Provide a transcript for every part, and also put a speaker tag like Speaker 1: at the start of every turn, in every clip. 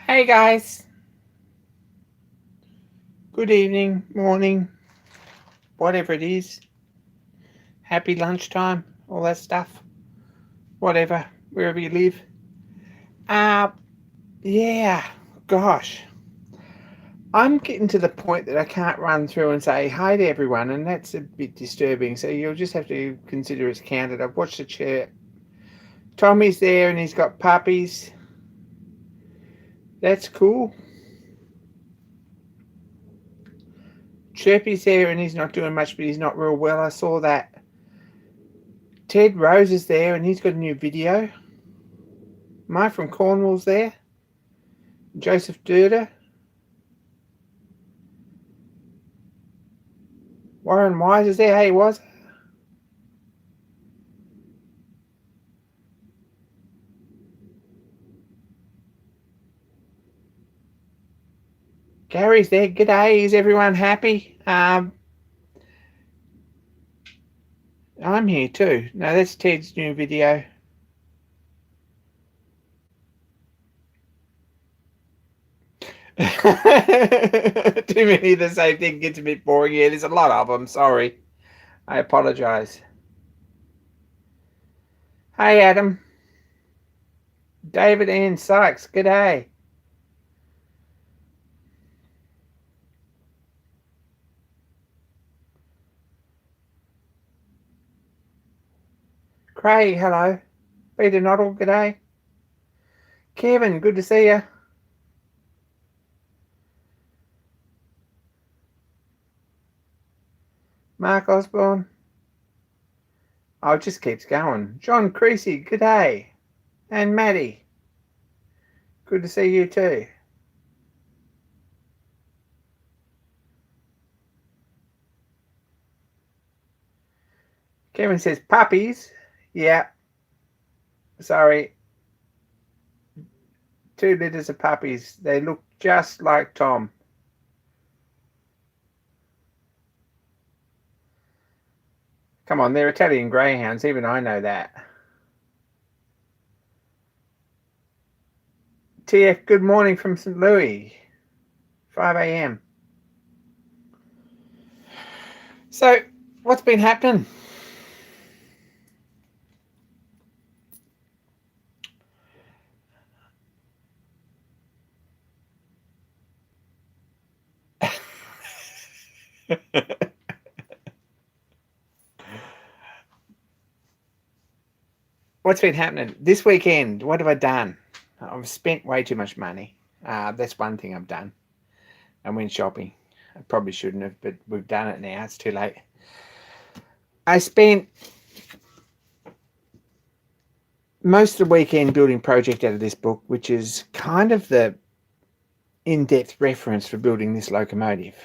Speaker 1: Hey guys, good evening, morning, whatever it is. Happy lunchtime, all that stuff, whatever, wherever you live. Uh, yeah, gosh, I'm getting to the point that I can't run through and say hi to everyone, and that's a bit disturbing. So you'll just have to consider it's counted. I've watched the chat. Tommy's there and he's got puppies. That's cool. Chirpy's there and he's not doing much, but he's not real well. I saw that. Ted Rose is there and he's got a new video. Mike from Cornwall's there. Joseph Durder. Warren Wise is there. Hey, was Gary's there. G'day. Is everyone happy? I'm here too. No, that's Ted's new video. Too many of the same thing gets a bit boring. Yeah, there's a lot of them. Sorry. I apologise. Hey, Adam. David Ann Sykes. G'day. Craig, hello. Peter Noddle, g'day. Kevin, good to see you. Mark Osborne. Oh, it just keeps going. John Creasy, g'day. And Maddie. Good to see you too. Kevin says puppies. Yeah. Sorry. 2 litters of puppies. They look just like Tom. Come on, they're Italian greyhounds. Even I know that. TF, good morning from St. Louis. 5 a.m. So, what's been happening? What's been happening this weekend? What have I done? I've spent way too much money. That's one thing I've done. I went shopping. I probably shouldn't have, but we've done it now. It's too late. I spent most of the weekend building project out of this book, which is kind of the in-depth reference for building this locomotive.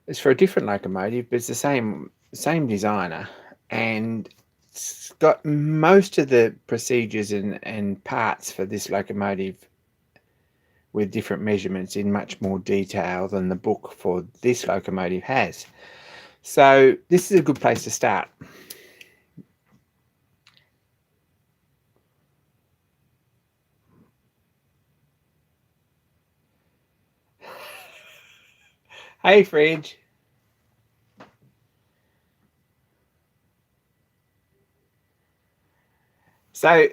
Speaker 1: It's for a different locomotive, but it's the same designer, and it's got most of the procedures and parts for this locomotive with different measurements in much more detail than the book for this locomotive has. So this is a good place to start. Hey, Fridge. So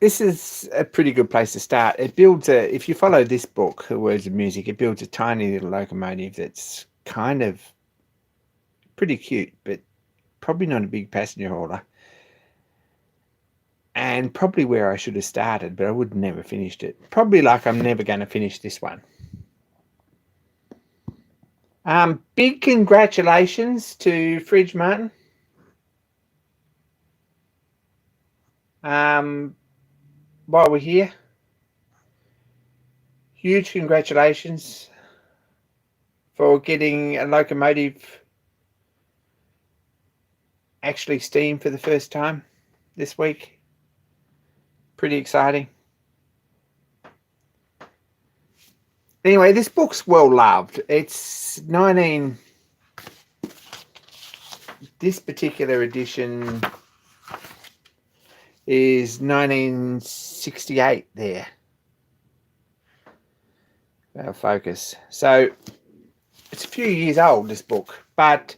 Speaker 1: this is a pretty good place to start. It builds if you follow this book, The Words of Music, it builds a tiny little locomotive that's kind of pretty cute, but probably not a big passenger hauler. And probably where I should have started, but I would never finished it. Probably like I'm never going to finish this one. Big congratulations to Fridge Martin. While we're here, huge congratulations for getting a locomotive actually steam for the first time this week. Pretty exciting. Anyway, this book's well loved. It's this particular edition is 1968 there. Our focus. So it's a few years old, this book, but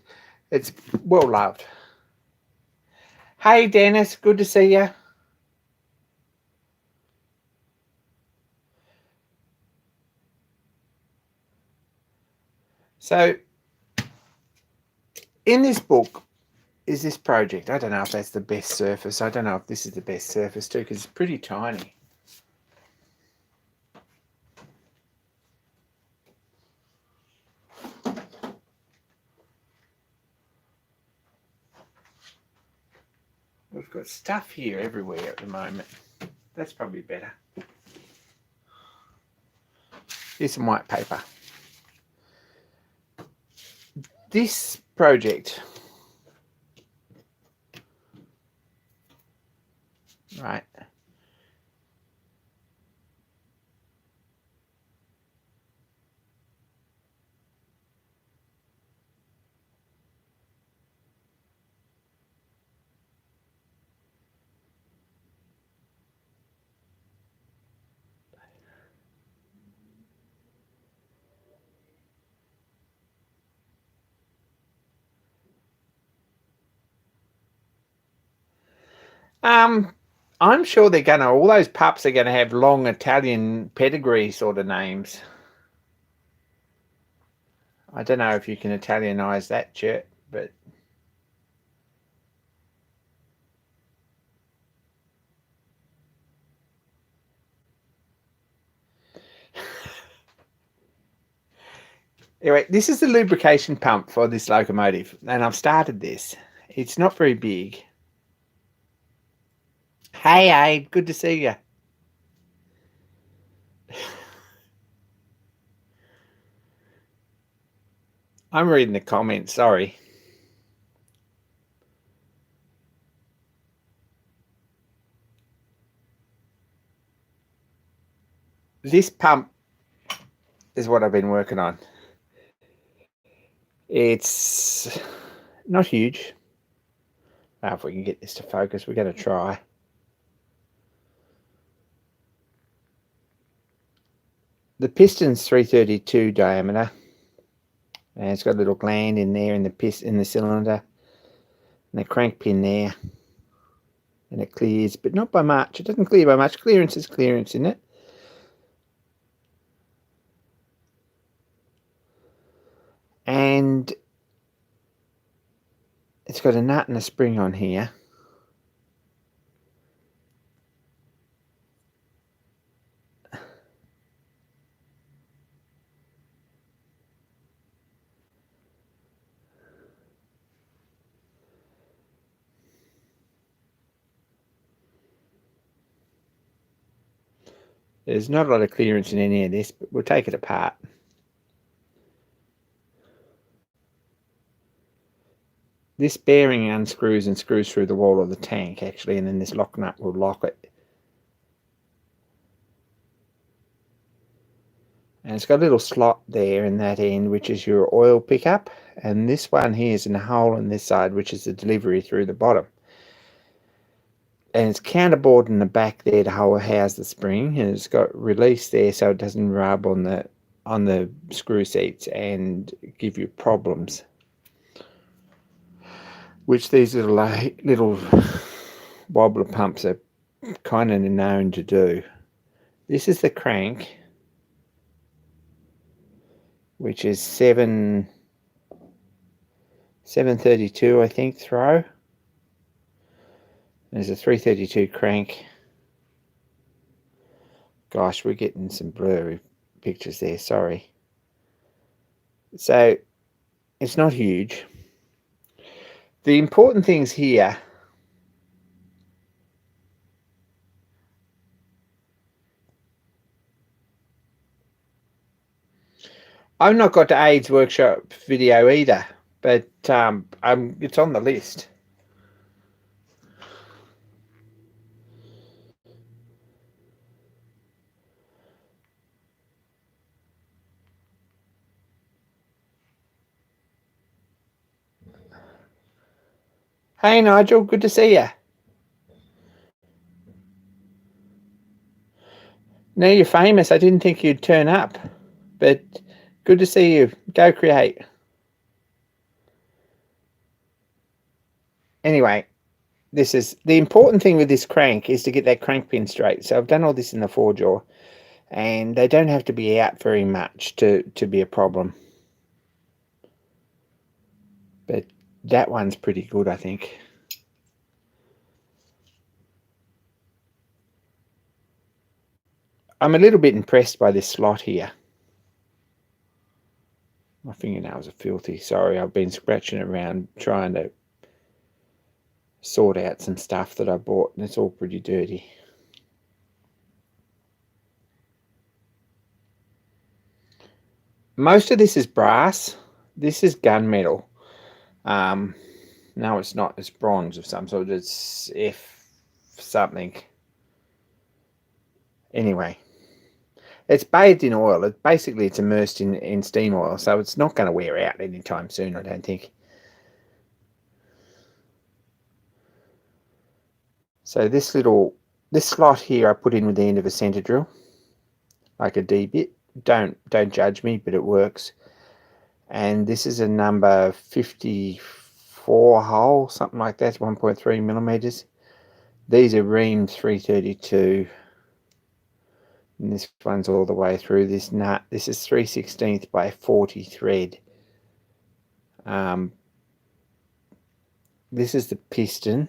Speaker 1: it's well loved. Hey Dennis, good to see you. So in this book is this project. I don't know if that's the best surface. I don't know if this is the best surface too, because it's pretty tiny. We've got stuff here everywhere at the moment. That's probably better. Here's some white paper. This project, right, I'm sure they're gonna, all those pups are gonna have long Italian pedigree sort of names. I don't know if you can Italianize that shit, but anyway, this is the lubrication pump for this locomotive, and I've started this. It's not very big. Hey, Abe, good to see you. I'm reading the comments, sorry. This pump is what I've been working on. It's not huge. Now, if we can get this to focus, we're going to try. The piston's 332 diameter, and it's got a little gland in there in the cylinder, and a crank pin there, and it clears, but not by much. It doesn't clear by much. Clearance is clearance, isn't it? And it's got a nut and a spring on here. There's not a lot of clearance in any of this, but we'll take it apart. This bearing unscrews and screws through the wall of the tank, actually, and then this lock nut will lock it. And it's got a little slot there in that end, which is your oil pickup. And this one here is in a hole on this side, which is the delivery through the bottom. And it's counterbored in the back there to house the spring, and it's got release there so it doesn't rub on the screw seats and give you problems, which these little wobbler pumps are kind of known to do. This is the crank, which is 732, I think, throw. There's a 332 crank. Gosh, we're getting some blurry pictures there, sorry. So it's not huge. The important things here I've not got to AIDS workshop video either, but it's on the list. Hey Nigel, good to see you. Now you're famous. I didn't think you'd turn up, but good to see you. Go create. Anyway, this is the important thing with this crank is to get that crank pin straight. So I've done all this in the 4-jaw, and they don't have to be out very much to be a problem. But that one's pretty good, I think. I'm a little bit impressed by this slot here. My fingernails are filthy. Sorry, I've been scratching around trying to sort out some stuff that I bought, and it's all pretty dirty. Most of this is brass. This is gunmetal. No, it's not. It's bronze of some sort. It's F something. Anyway, it's bathed in oil. Basically, it's immersed in steam oil, so it's not going to wear out anytime soon, I don't think. So this slot here I put in with the end of a center drill, like a D bit. Don't judge me, but it works. And this is a number 54 hole, something like that, 1.3 millimeters. These are ream 332, and this one's all the way through. This nut, this is 3/16 by 40 thread. This is the piston,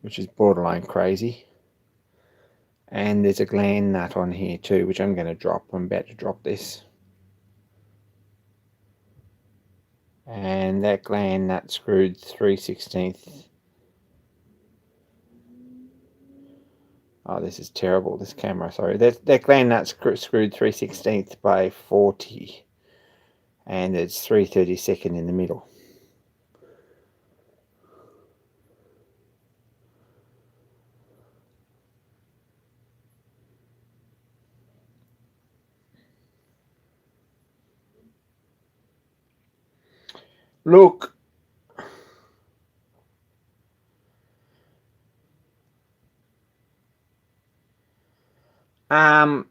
Speaker 1: which is borderline crazy. And there's a gland nut on here too, which I'm going to drop. I'm about to drop this. And that gland nut screwed 3/16. Oh, this is terrible, this camera, sorry. That gland nut screwed 3/16 by 40. And it's 3/32 in the middle. Look, I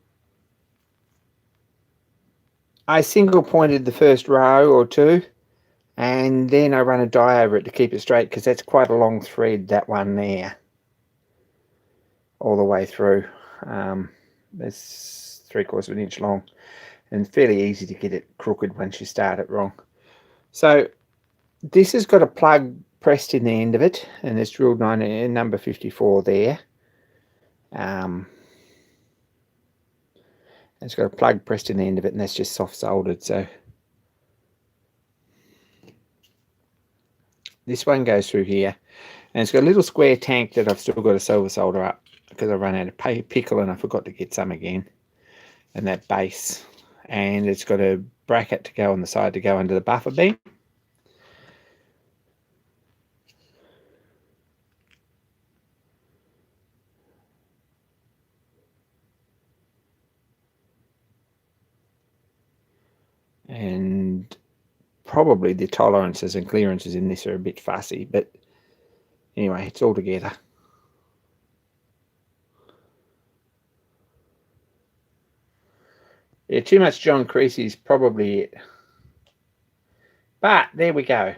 Speaker 1: single pointed the first row or two, and then I run a die over it to keep it straight, because that's quite a long thread, that one there, all the way through. It's 3/4 of an inch long, and fairly easy to get it crooked once you start it wrong. So this has got a plug pressed in the end of it, and it's drilled number 54 there. It's got a plug pressed in the end of it, and that's just soft soldered. So this one goes through here, and it's got a little square tank that I've still got to silver solder up because I run out of pickle and I forgot to get some again. And that base, and it's got a bracket to go on the side to go under the buffer beam. And probably the tolerances and clearances in this are a bit fussy, but anyway, it's all together. Yeah, too much John Creasy is probably it. But there we go.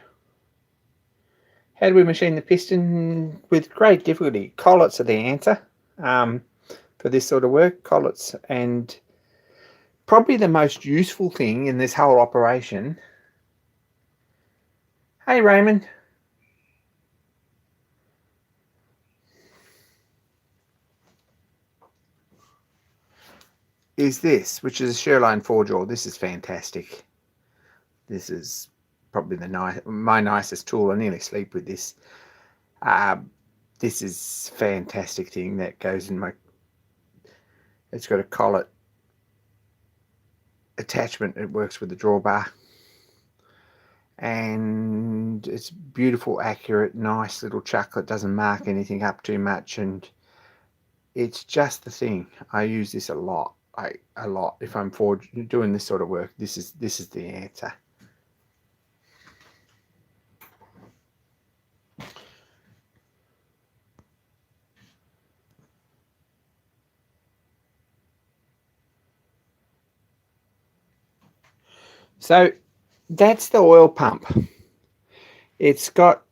Speaker 1: How do we machine the piston? With great difficulty. Collets are the answer for this sort of work. Collets, and probably the most useful thing in this whole operation. Hey Raymond. Is this, which is a Sherline 4-jaw. This is fantastic. This is probably my nicest tool. I nearly sleep with this. This is fantastic thing that goes in my. It's got a collet attachment. It works with the drawbar, and it's beautiful, accurate, nice little chuck that doesn't mark anything up too much, and it's just the thing. I use this a lot. A lot. If I'm doing this sort of work, this is the answer. So that's the oil pump. It's got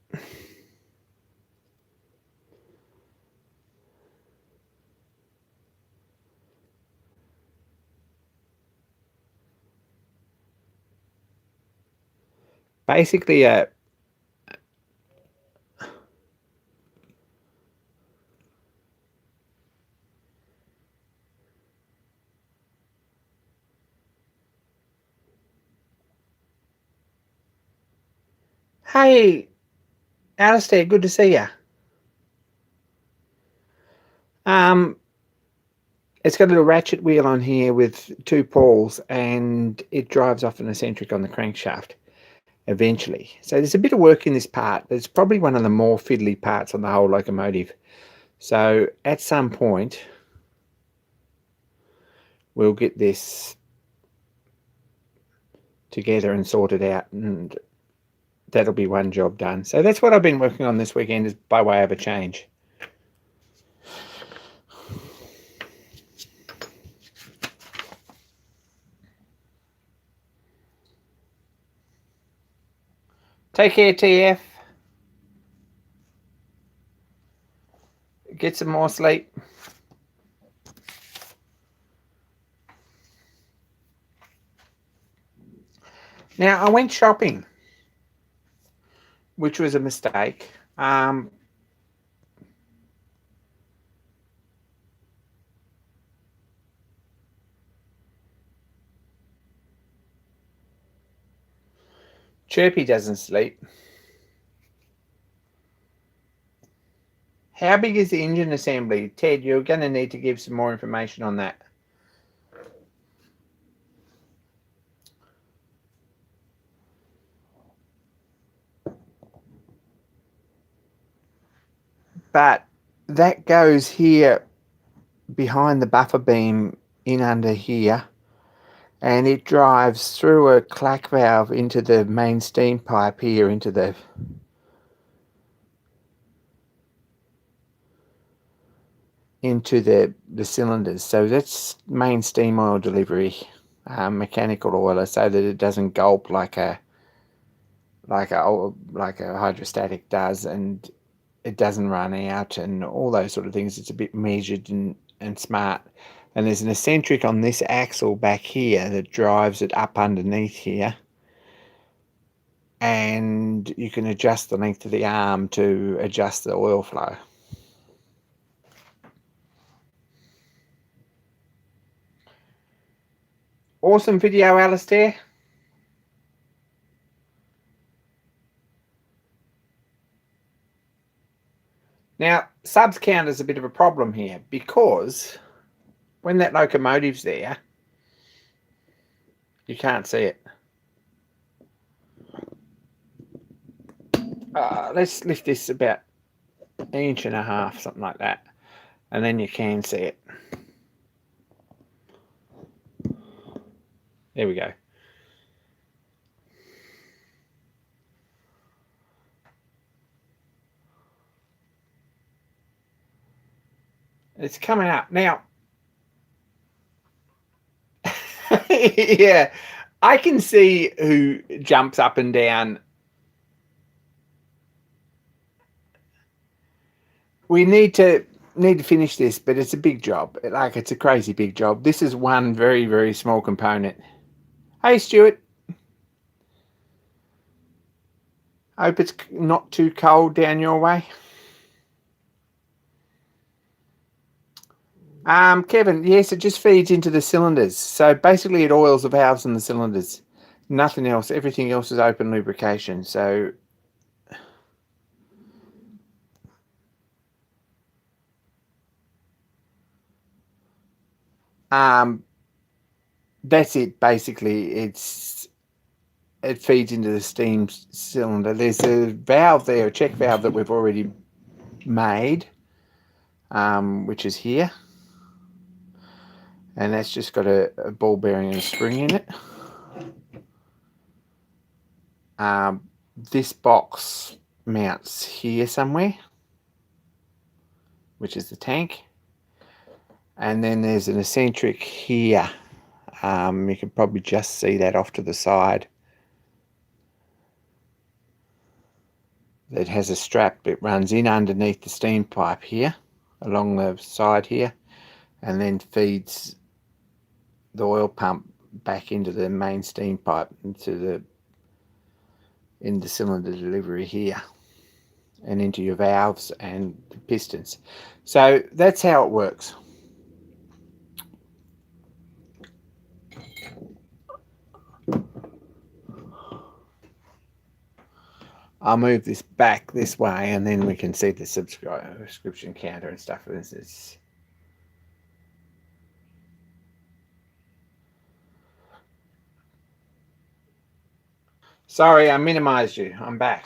Speaker 1: basically a hey, Alistair, good to see you. It's got a little ratchet wheel on here with two pawls, and it drives off an eccentric on the crankshaft eventually. So there's a bit of work in this part. It's probably one of the more fiddly parts on the whole locomotive. So at some point, we'll get this together and sorted out, and that'll be one job done. So that's what I've been working on this weekend, is by way of a change. Take care, TF. Get some more sleep. Now, I went shopping, which was a mistake. Chirpy doesn't sleep. How big is the engine assembly? Ted, you're going to need to give some more information on that. But that goes here behind the buffer beam in under here, and it drives through a clack valve into the main steam pipe here into the cylinders. So that's main steam oil delivery, mechanical oiler, so that it doesn't gulp like a hydrostatic does, and it doesn't run out and all those sort of things. It's a bit measured and smart. And there's an eccentric on this axle back here that drives it up underneath here, and you can adjust the length of the arm to adjust the oil flow. Awesome video, Alistair. Now, subs count is a bit of a problem here, because when that locomotive's there, you can't see it. Let's lift this about an inch and a half, something like that, and then you can see it. There we go. It's coming up now. Yeah, I can see who jumps up and down. We need to finish this, but it's a big job. Like, it's a crazy big job. This is one very, very small component. Hey, Stuart. Hope it's not too cold down your way. Kevin, yes, it just feeds into the cylinders. So basically it oils the valves in the cylinders. Nothing else. Everything else is open lubrication. So that's it basically. It feeds into the steam cylinder. There's a valve there, a check valve that we've already made, which is here. And that's just got a ball bearing and a spring in it. This box mounts here somewhere, which is the tank. And then there's an eccentric here, You can probably just see that off to the side. It has a strap. It runs in underneath the steam pipe here, along the side here, and then feeds the oil pump back into the main steam pipe, into the cylinder delivery here, and into your valves and the pistons. So that's how it works. I'll move this back this way, and then we can see the subscription counter and stuff. Sorry, I minimized you. I'm back.